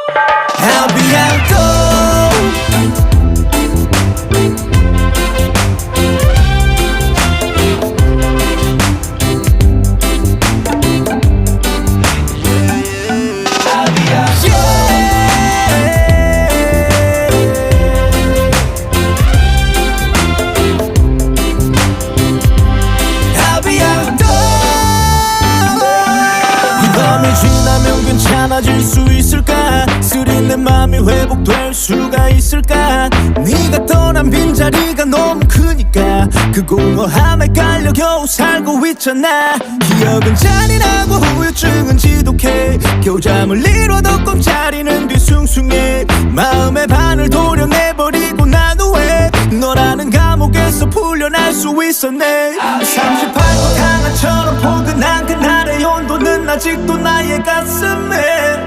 I'll be outdoors. 지나면 괜찮아질 수 있을까? 쓰린 내 맘이 회복될 수가 있을까? 네가 떠난 빈자리가 너무 크니까 그 공허함에 깔려 겨우 살고 있잖아. 기억은 잔인하고 후유증은 지독해. 겨우 잠을 이뤄도 꿈자리는 뒤숭숭해. 마음의 반을 도려내버리고 난 후에 너라는 감옥에서 풀려날 수 있었네. 38도 강한처럼 포근한 그날의 온도는 아직도 나의 가슴에